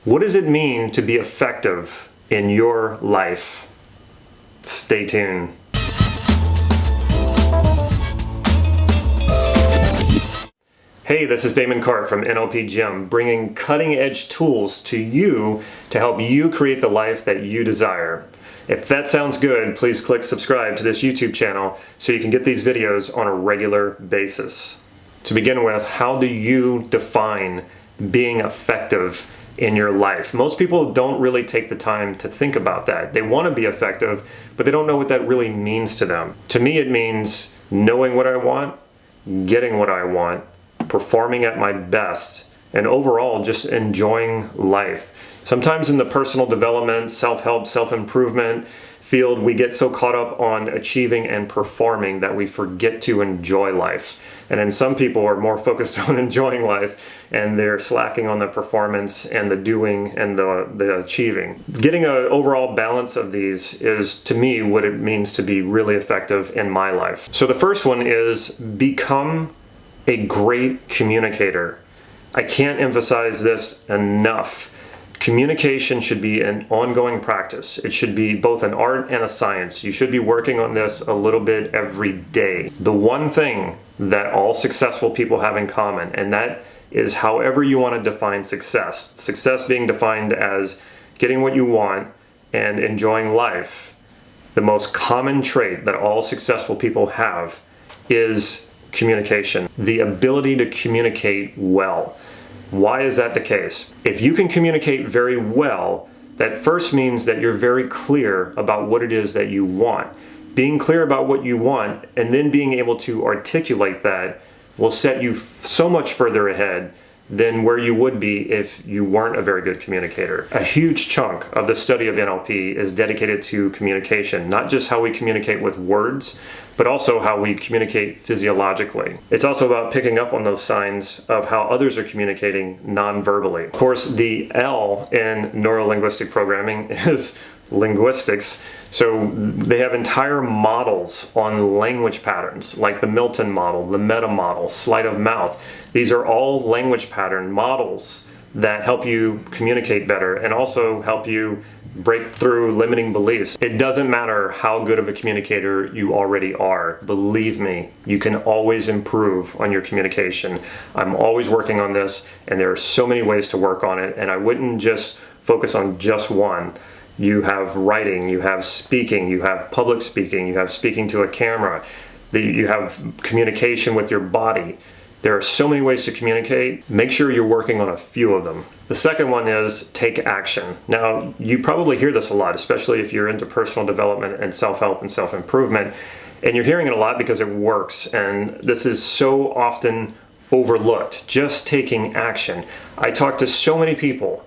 What does it mean to be effective in your life? Stay tuned. Hey, this is Damon Cart from NLP Gym, bringing cutting-edge tools to you to help you create the life that you desire. If that sounds good, please click subscribe to this YouTube channel so you can get these videos on a regular basis. To begin with, how do you define being effective in your life? Most people don't really take the time to think about that. They want to be effective, but they don't know what that really means to them. To me, it means knowing what I want, getting what I want, performing at my best, and overall just enjoying life. Sometimes in the personal development, self-help, self-improvement field, we get so caught up on achieving and performing that we forget to enjoy life. And then some people are more focused on enjoying life and they're slacking on the performance and the doing and the achieving. Getting an overall balance of these is, to me, what it means to be really effective in my life. So the first one is become a great communicator. I can't emphasize this enough. Communication should be an ongoing practice. It should be both an art and a science. You should be working on this a little bit every day. The one thing that all successful people have in common, and that is however you want to define success. Success being defined as getting what you want and enjoying life. The most common trait that all successful people have is communication. The ability to communicate well. Why is that the case? If you can communicate very well, that first means that you're very clear about what it is that you want. Being clear about what you want and then being able to articulate that will set you so much further ahead than where you would be if you weren't a very good communicator. A huge chunk of the study of NLP is dedicated to communication, not just how we communicate with words, but also how we communicate physiologically. It's also about picking up on those signs of how others are communicating non-verbally. Of course, the L in neuro-linguistic programming is linguistics. So they have entire models on language patterns, like the Milton model, the meta model, sleight of mouth. These are all language pattern models that help you communicate better and also help you break through limiting beliefs. It doesn't matter how good of a communicator you already are. Believe me, you can always improve on your communication. I'm always working on this, and there are so many ways to work on it, and I wouldn't just focus on just one. You have writing, you have speaking, you have public speaking, you have speaking to a camera, you have communication with your body. There are so many ways to communicate. Make sure you're working on a few of them. The second one is take action. Now, you probably hear this a lot, especially if you're into personal development and self-help and self-improvement, and you're hearing it a lot because it works, and this is so often overlooked, just taking action. I talk to so many people,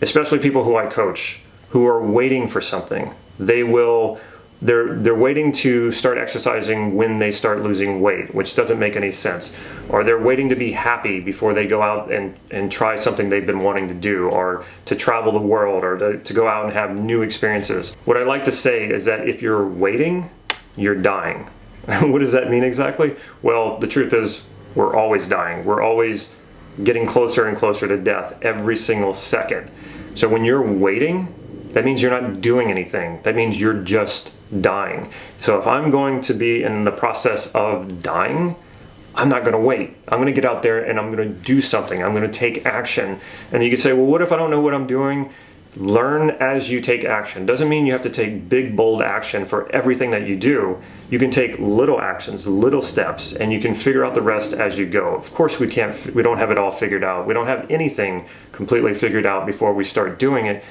especially people who I coach, who are waiting for something. They're waiting to start exercising when they start losing weight, which doesn't make any sense. Or they're waiting to be happy before they go out and try something they've been wanting to do, or to travel the world, or to go out and have new experiences. What I like to say is that if you're waiting, you're dying. What does that mean exactly? Well, the truth is we're always dying. We're always getting closer and closer to death every single second. So when you're waiting, that means you're not doing anything. That means you're just dying. So if I'm going to be in the process of dying, I'm not going to wait. I'm going to get out there and I'm going to do something. I'm going to take action. And you can say, well, what if I don't know what I'm doing? Learn as you take action. Doesn't mean you have to take big, bold action for everything that you do. You can take little actions, little steps, and you can figure out the rest as you go. Of course, we don't have it all figured out. We don't have anything completely figured out before we start doing it.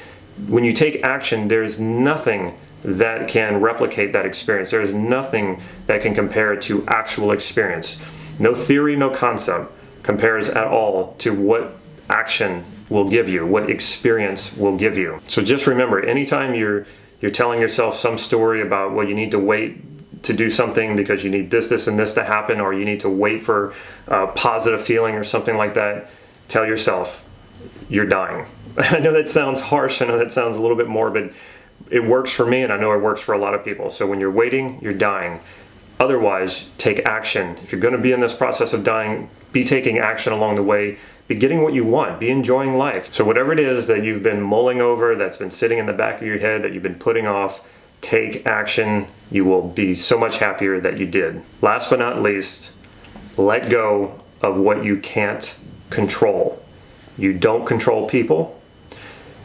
When you take action, there's nothing that can replicate that experience. There's nothing that can compare to actual experience. No theory, no concept compares at all to what action will give you, what experience will give you. So just remember, anytime you're telling yourself some story about, well, you need to wait to do something because you need this, and this to happen, or you need to wait for a positive feeling or something like that, tell yourself, you're dying. I know that sounds harsh. I know that sounds a little bit morbid. It works for me, and I know it works for a lot of people. So when you're waiting, you're dying. Otherwise, take action. If you're going to be in this process of dying, be taking action along the way. be getting what you want, be enjoying life. So whatever it is that you've been mulling over, that's been sitting in the back of your head, that you've been putting off, take action. You will be so much happier that you did. Last but not least, let go of what you can't control. You don't control people.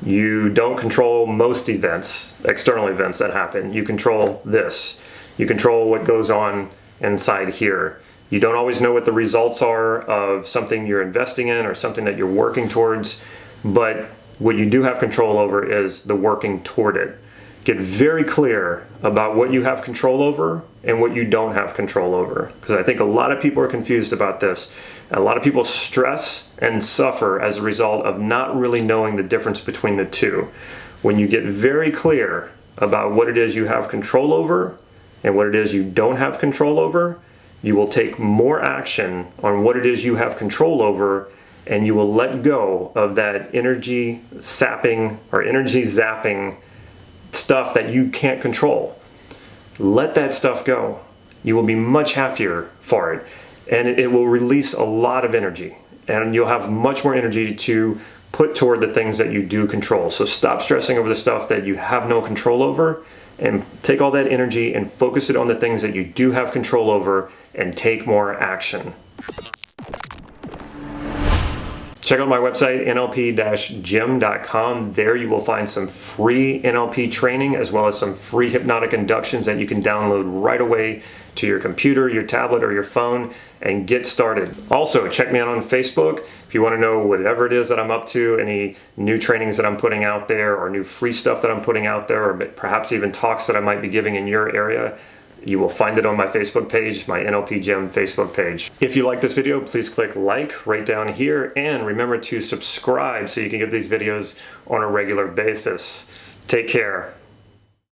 You don't control most events, external events that happen. You control this. You control what goes on inside here. You don't always know what the results are of something you're investing in or something that you're working towards, but what you do have control over is the working toward it. Get very clear about what you have control over and what you don't have control over. Because I think a lot of people are confused about this. A lot of people stress and suffer as a result of not really knowing the difference between the two. When you get very clear about what it is you have control over and what it is you don't have control over, you will take more action on what it is you have control over, and you will let go of that energy sapping or energy zapping stuff that you can't control. Let that stuff go. You will be much happier for it, and it will release a lot of energy, and you'll have much more energy to put toward the things that you do control. So stop stressing over the stuff that you have no control over, and take all that energy and focus it on the things that you do have control over, and take more action. Check out my website, nlp-gym.com. There you will find some free NLP training as well as some free hypnotic inductions that you can download right away to your computer, your tablet, or your phone and get started. Also, check me out on Facebook if you want to know whatever it is that I'm up to, any new trainings that I'm putting out there or new free stuff that I'm putting out there, or perhaps even talks that I might be giving in your area. You will find it on my Facebook page, my NLP Gym Facebook page. If you like this video, please click like right down here, and remember to subscribe so you can get these videos on a regular basis. Take care.